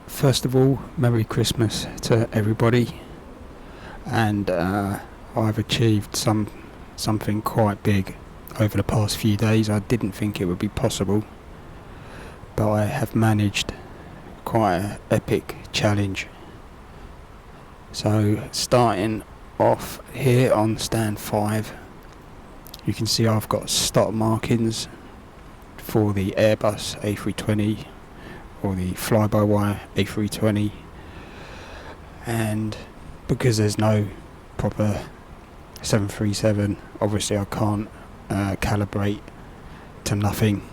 First of all, Merry Christmas to everybody, and I've achieved something quite big over the past few days. I didn't think it would be possible, but I have managed quite an epic challenge. So starting off here on stand 5, you can see I've got stop markings for the Airbus A320 or the fly-by-wire A320, and because there's no proper 737, obviously I can't calibrate to nothing.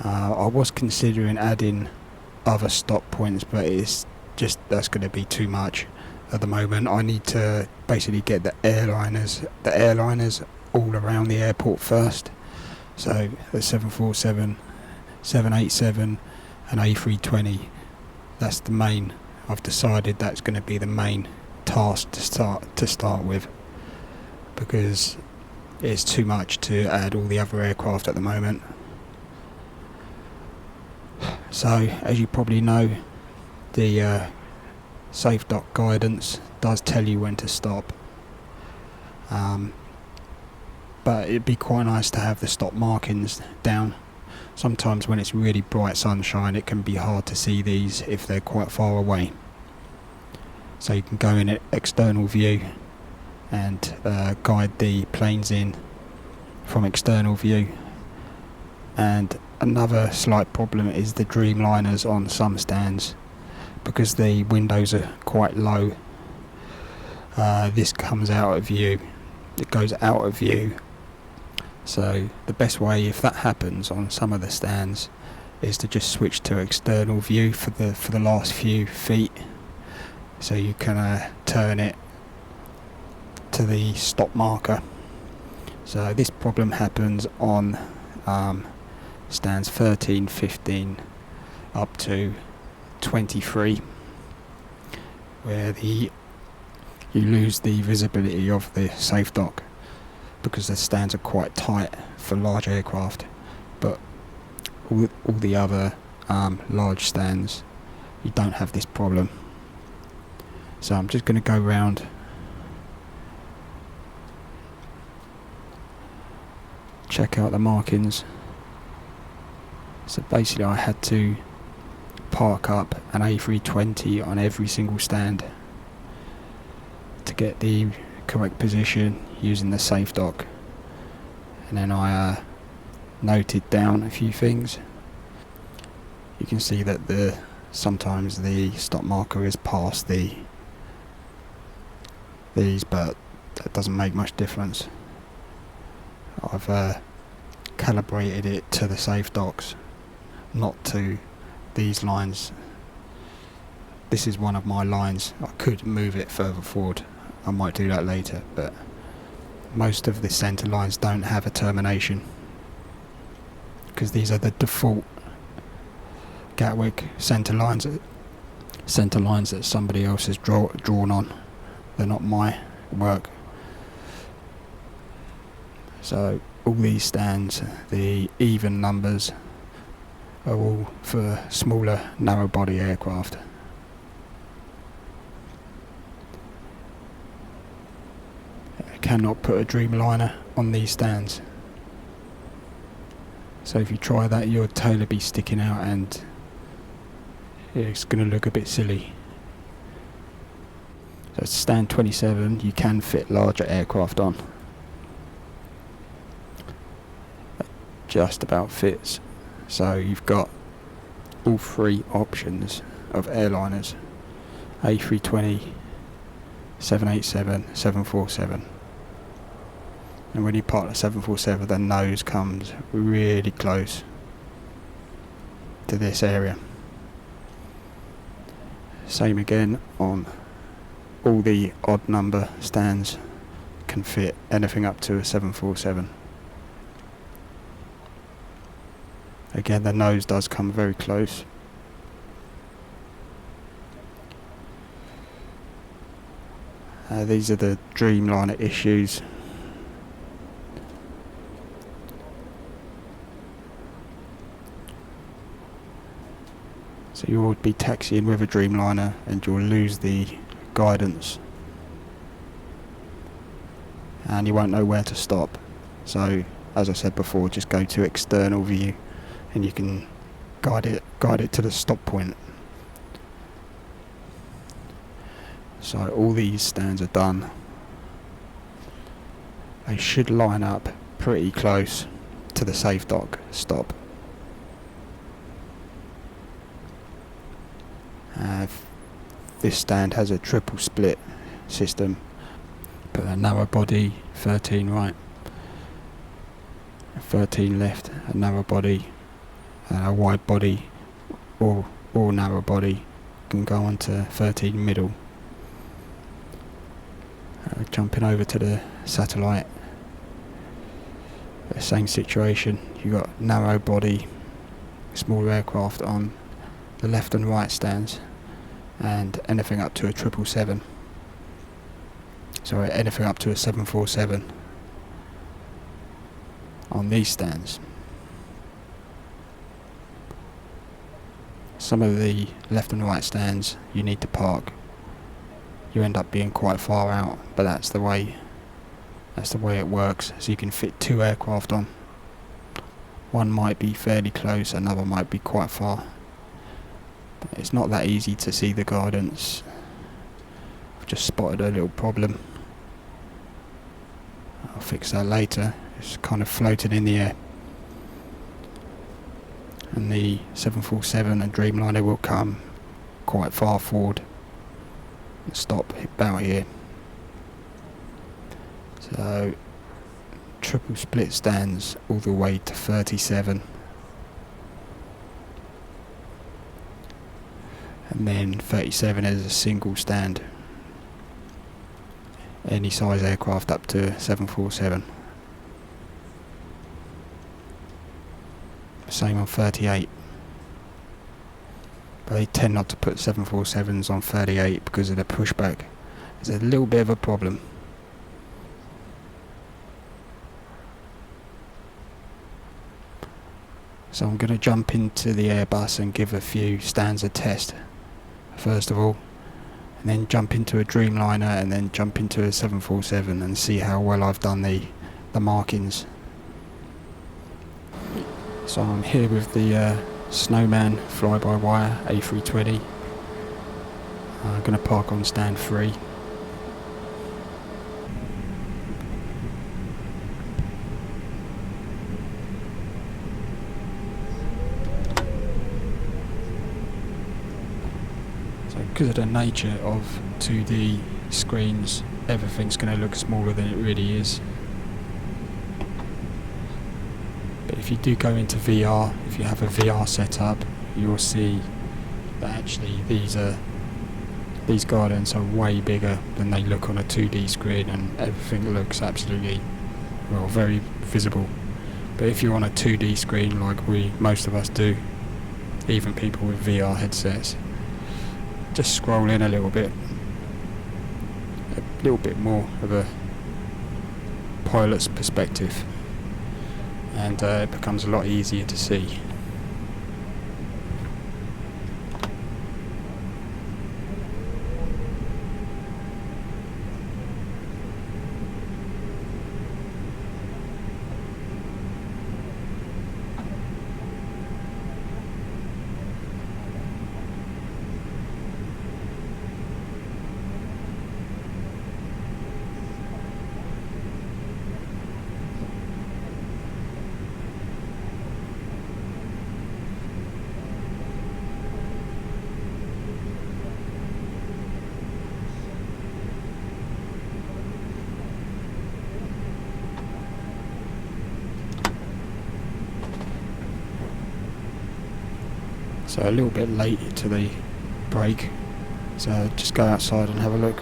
I was considering adding other stop points, but it's just that's going to be too much at the moment. I need to basically get the airliners all around the airport first. So the 747, 787 and A320, that's the main. I've decided that's going to be the main task to start with, because it's too much to add all the other aircraft at the moment. So as you probably know, the safe dock guidance does tell you when to stop, but it'd be quite nice to have the stop markings down. Sometimes when it's really bright sunshine, it can be hard to see these if they're quite far away. So you can go in external view and guide the planes in from external view. And another slight problem is the Dreamliners on some stands, because the windows are quite low. This comes out of view, it goes out of view. So the best way, if that happens on some of the stands, is to just switch to external view for the last few feet, so you can turn it to the stop marker. So this problem happens on stands 13, 15 up to 23, where you lose the visibility of the safe dock, because the stands are quite tight for large aircraft, but all the other large stands, you don't have this problem. So I'm just going to go round, check out the markings. So basically I had to park up an A320 on every single stand to get the correct position using the safe dock, and then I noted down a few things. You can see that sometimes the stop marker is past these, but that doesn't make much difference. I've calibrated it to the safe docks, not to these lines. This is one of my lines. I could move it further forward, I might do that later, but most of the centre lines don't have a termination, because these are the default Gatwick centre lines that somebody else has drawn on. They're not my work. So all these stands, the even numbers, are all for smaller narrow body aircraft. Cannot put a Dreamliner on these stands, so if you try that, your tail will be sticking out and it's going to look a bit silly. So stand 27, you can fit larger aircraft on. That just about fits. So you've got all three options of airliners: A320, 787, 747. And when you park the 747, the nose comes really close to this area. Same again on all the odd number stands, can fit anything up to a 747. Again, the nose does come very close. These are the Dreamliner issues. So you'll be taxiing with a Dreamliner and you'll lose the guidance and you won't know where to stop. So as I said before, just go to external view and you can guide it to the stop point. So all these stands are done. They should line up pretty close to the safe dock stop. This stand has a triple split system. Put a narrow body, 13 right, 13 left, a narrow body, a wide body or narrow body can go on to 13 middle. Jumping over to the satellite, the same situation. You got narrow body, small aircraft on the left and right stands, and anything up to a 777. Sorry, anything up to a 747 on these stands. Some of the left and right stands you need to park. You end up being quite far out, but that's the way it works. So you can fit 2 aircraft on. One might be fairly close, another might be quite far. But it's not that easy to see the guidance. I've just spotted a little problem. I'll fix that later. It's kind of floating in the air. And the 747 and Dreamliner will come quite far forward. Stop about here. So triple split stands all the way to 37, and then 37 is a single stand, any size aircraft up to 747. Same on 38. But they tend not to put 747s on 38 because of the pushback. It's a little bit of a problem. So I'm going to jump into the Airbus and give a few stands a test first of all, and then jump into a Dreamliner and then jump into a 747 and see how well I've done the markings. So I'm here with the Snowman fly-by-wire A320. I'm going to park on stand 3. So because of the nature of 2D screens, everything's going to look smaller than it really is. But if you do go into VR, if you have a VR setup, you'll see that actually these gardens are way bigger than they look on a 2D screen, and everything looks absolutely, well, very visible. But if you're on a 2D screen like most of us do, even people with VR headsets, just scroll in a little bit more of a pilot's perspective, and it becomes a lot easier to see. So a little bit late to the break, so just go outside and have a look.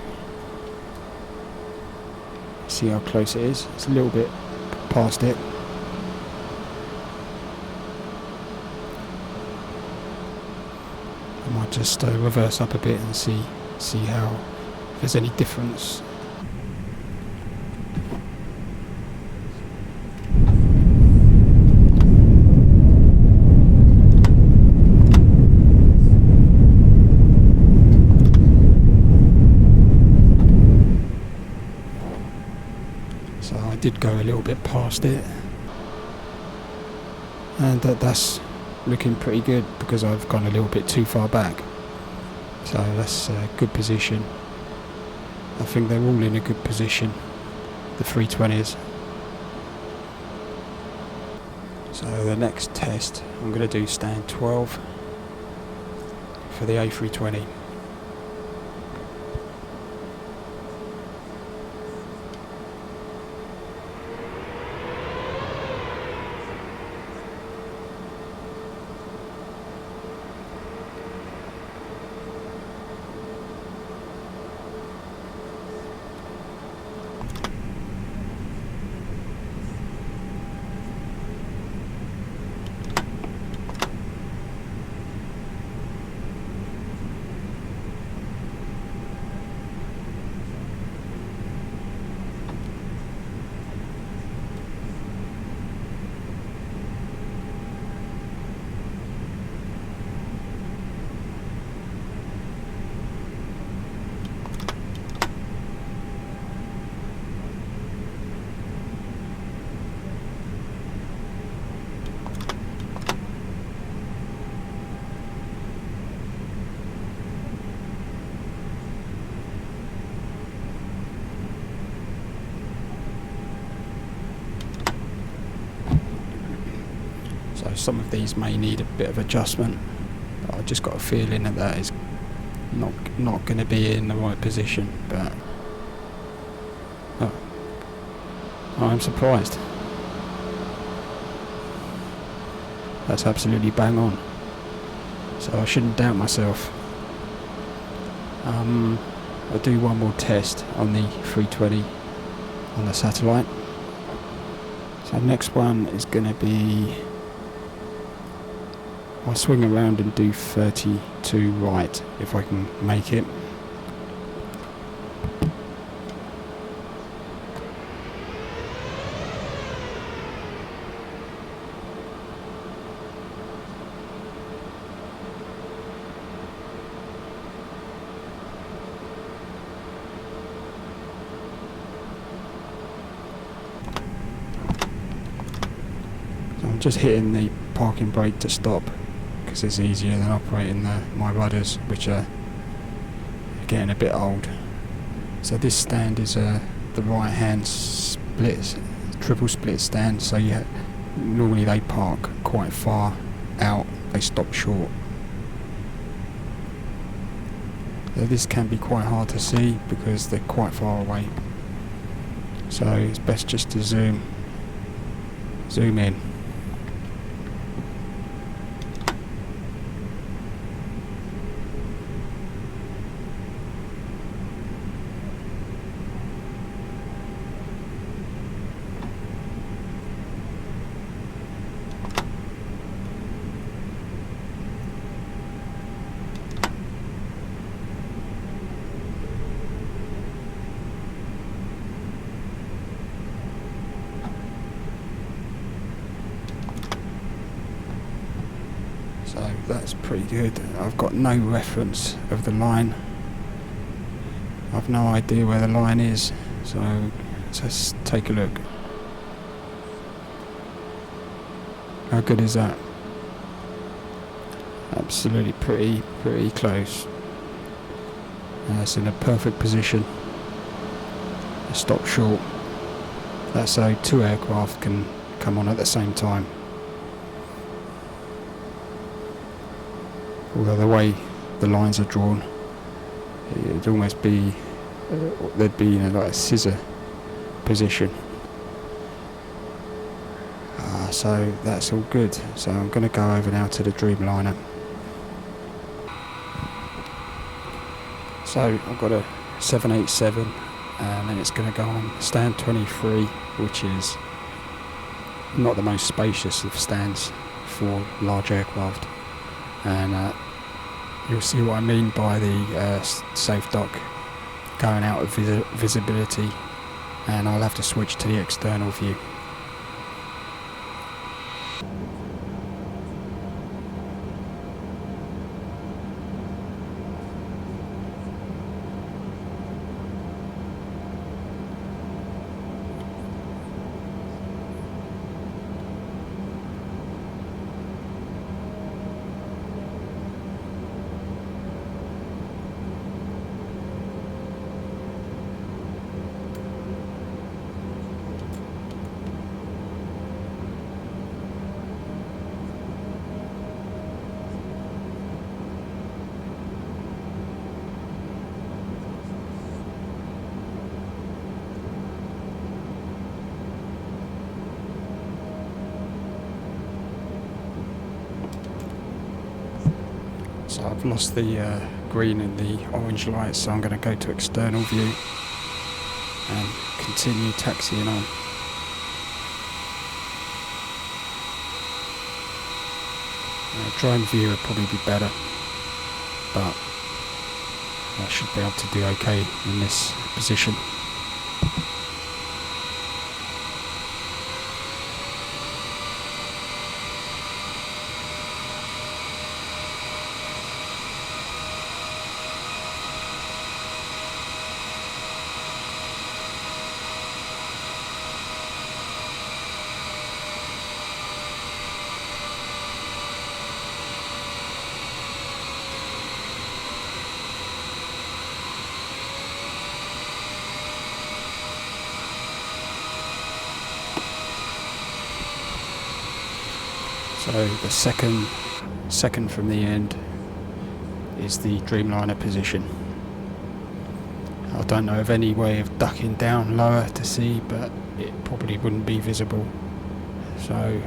See how close it is. It's a little bit past it. I might just reverse up a bit and see how, if there's any difference. should go a little bit past it, and that's looking pretty good because I've gone a little bit too far back. So that's a good position. I think they're all in a good position, the 320s. So the next test, I'm going to do stand 12 for the A320. So some of these may need a bit of adjustment, but I just got a feeling that that is not going to be in the right position. But I'm surprised. That's absolutely bang on. So I shouldn't doubt myself. I'll do one more test on the 320 on the satellite. So next one is going to be, I'll swing around and do 32 right if I can make it. So I'm just hitting the parking brake to stop, because it's easier than operating my rudders, which are getting a bit old. So this stand is the right hand split, triple split stand, so normally they park quite far out, they stop short. So this can be quite hard to see because they're quite far away, so it's best just to zoom in. So that's pretty good. I've got no reference of the line. I've no idea where the line is, so let's take a look. How good is that? Absolutely pretty close. It's in a perfect position. Stop short. That's so two aircraft can come on at the same time. Although the way the lines are drawn, it'd almost be, they'd be in like a scissor position. So that's all good. So I'm going to go over now to the Dreamliner. So I've got a 787, and then it's going to go on stand 23, which is not the most spacious of stands for large aircraft. And you'll see what I mean by the safe dock going out of visibility, and I'll have to switch to the external view. So I've lost the green and the orange lights, so I'm going to go to external view and continue taxiing on. Drone view would probably be better, but I should be able to do okay in this position. So the second from the end is the Dreamliner position. I don't know of any way of ducking down lower to see, but it probably wouldn't be visible. So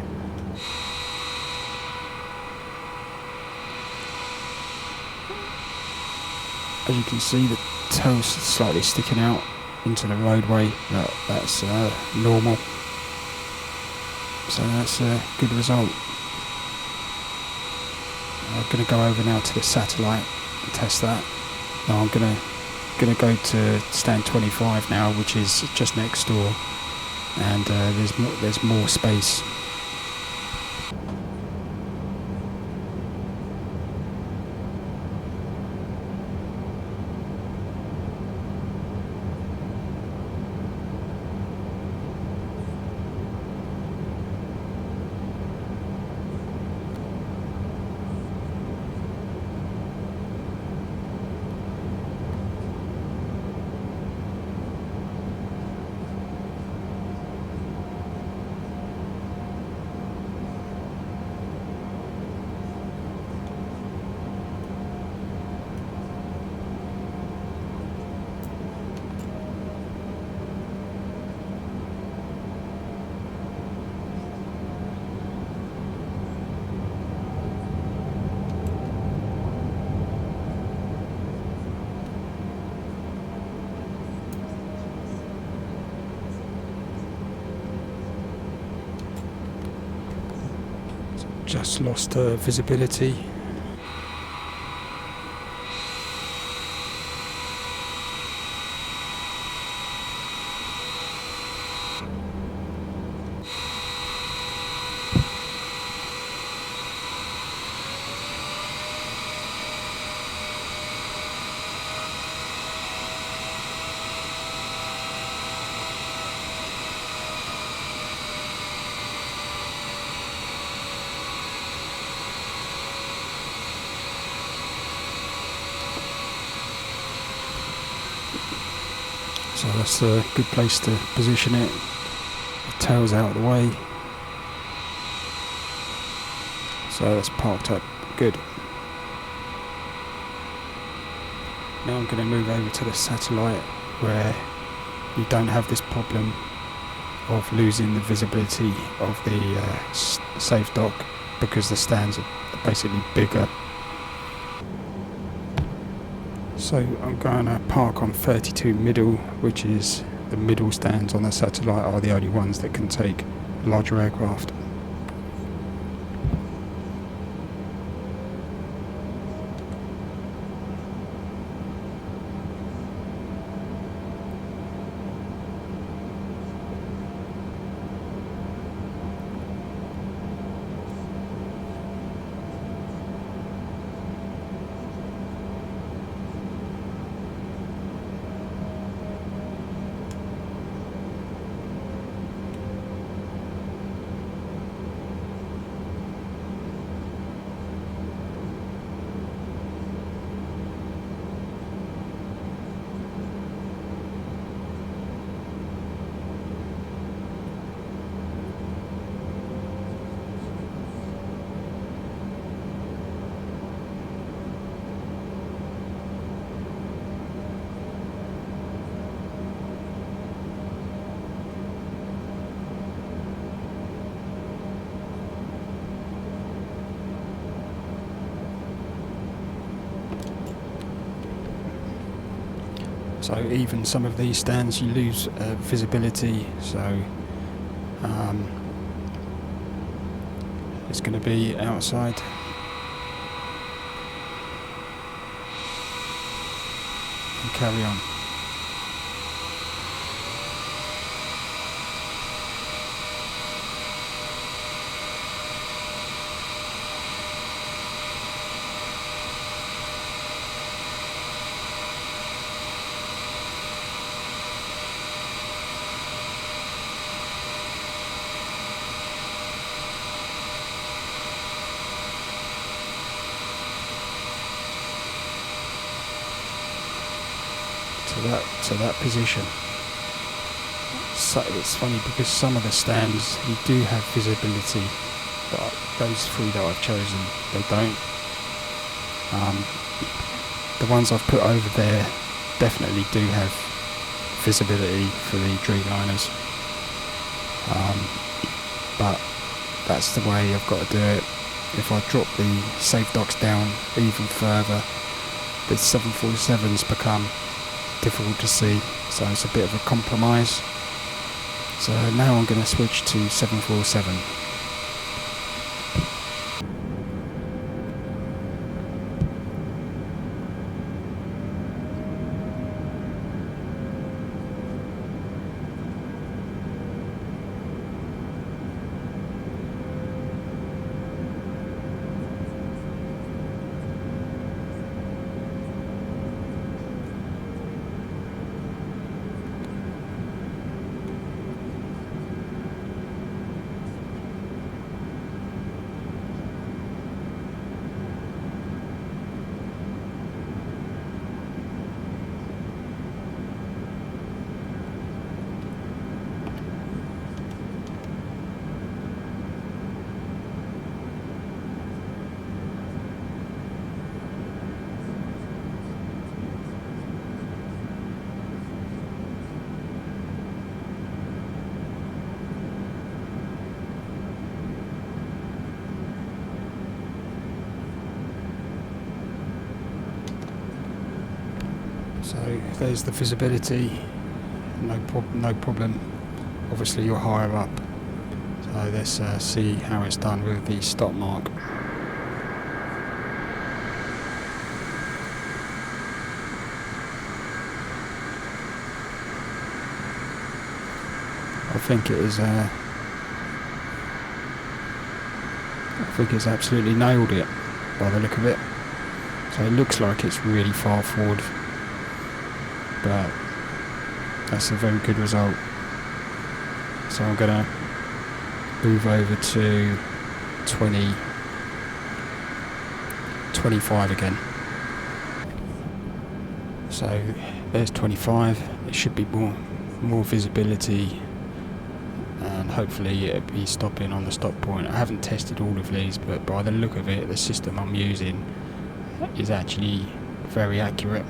as you can see, the tail's slightly sticking out into the roadway, but that's normal. So that's a good result. I'm going to go over now to the satellite and test that. Now I'm going to go to stand 25 now, which is just next door, and there's more space. Just lost visibility. So that's a good place to position it. The tail's out of the way. So that's parked up good. Now I'm going to move over to the satellite where you don't have this problem of losing the visibility of the safe dock because the stands are basically bigger. So I'm going to park on 32 middle, which is the middle stands on the satellite are the only ones that can take larger aircraft. So even some of these stands you lose visibility, so it's going to be outside. And carry on. To that position. So it's funny because some of the stands you do have visibility, but those three that I've chosen, they don't. The ones I've put over there definitely do have visibility for the Dreamliners, but that's the way I've got to do it. If I drop the safe docks down even further, the 747s become difficult to see, so it's a bit of a compromise. So now I'm going to switch to 747. So there's the visibility, no problem. Obviously you're higher up. So let's see how it's done with the stop mark. I think it is. I think it's absolutely nailed it by the look of it. So it looks like it's really far forward, but that's a very good result. So I'm going to move over to 25 again. So there's 25. It should be more visibility, and hopefully it'll be stopping on the stop point. I haven't tested all of these, but by the look of it, the system I'm using is actually very accurate.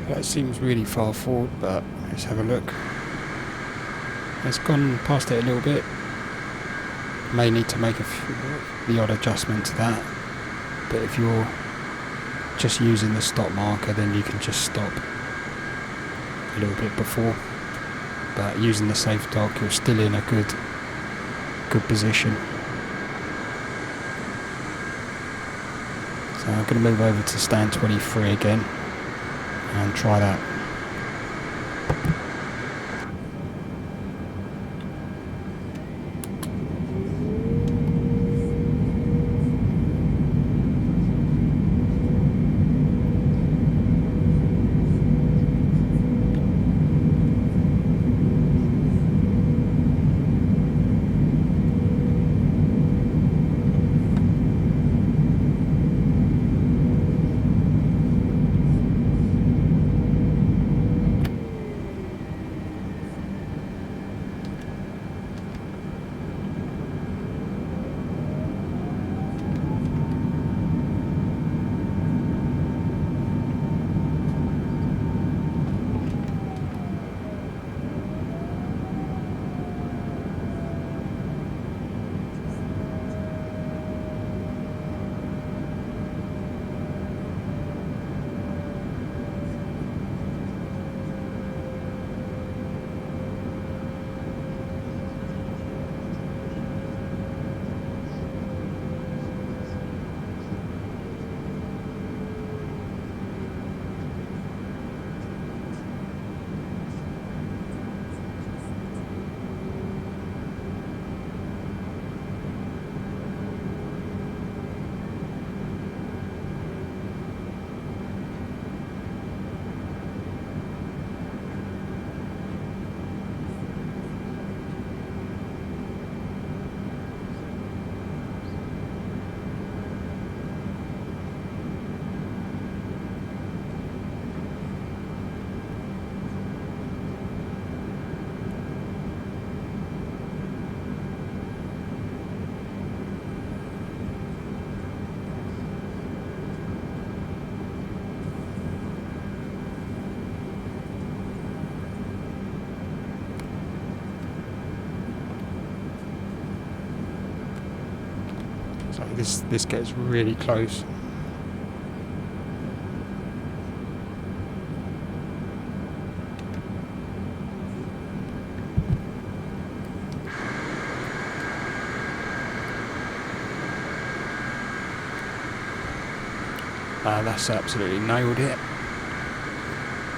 That seems really far forward, but let's have a look. It's gone past it a little bit. May need to make the odd adjustment to that, but if you're just using the stop marker, then you can just stop a little bit before, but using the safe dock, you're still in a good position. So I'm going to move over to stand 23 again and try that. So this gets really close. That's absolutely nailed it.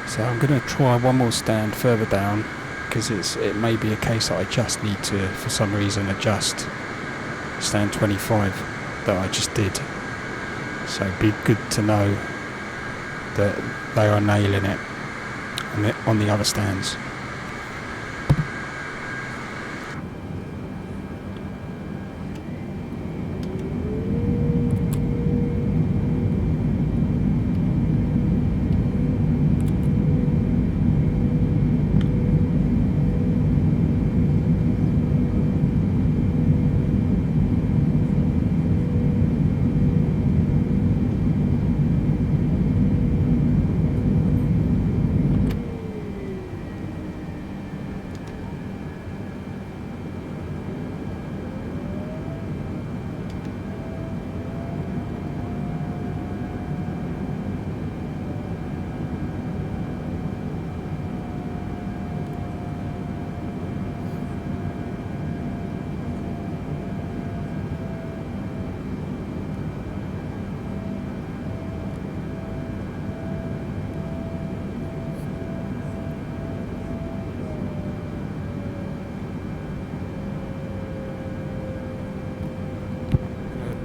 So I'm going to try one more stand further down, because it may be a case that I just need to, for some reason, adjust stand 25 that I just did. So it'd be good to know that they are nailing it on the other stands.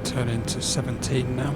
Turn into 17 now.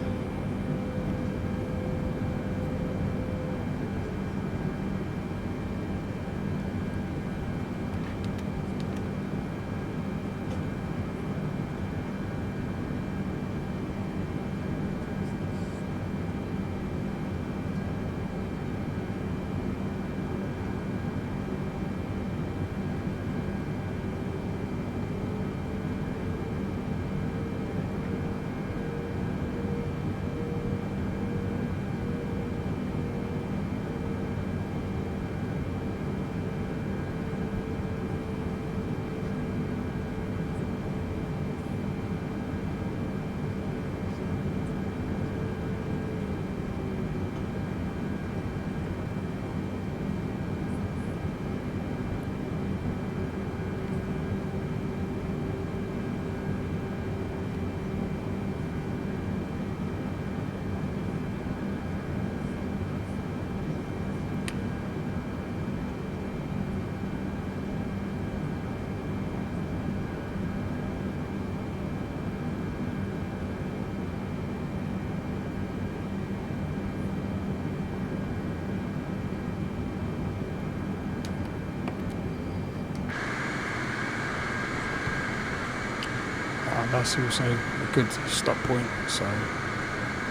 That's also a good stop point, so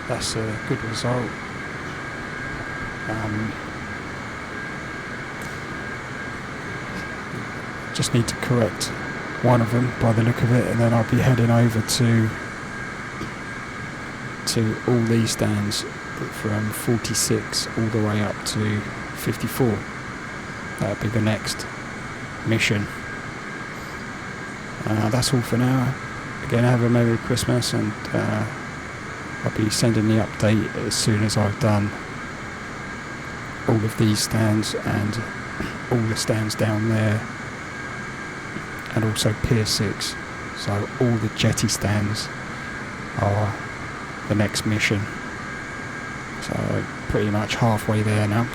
that's a good result. Just need to correct one of them by the look of it, and then I'll be heading over to all these stands from 46 all the way up to 54. That'll be the next mission. That's all for now. Again, have a Merry Christmas, and I'll be sending the update as soon as I've done all of these stands and all the stands down there, and also Pier 6. So all the jetty stands are the next mission. So pretty much halfway there now.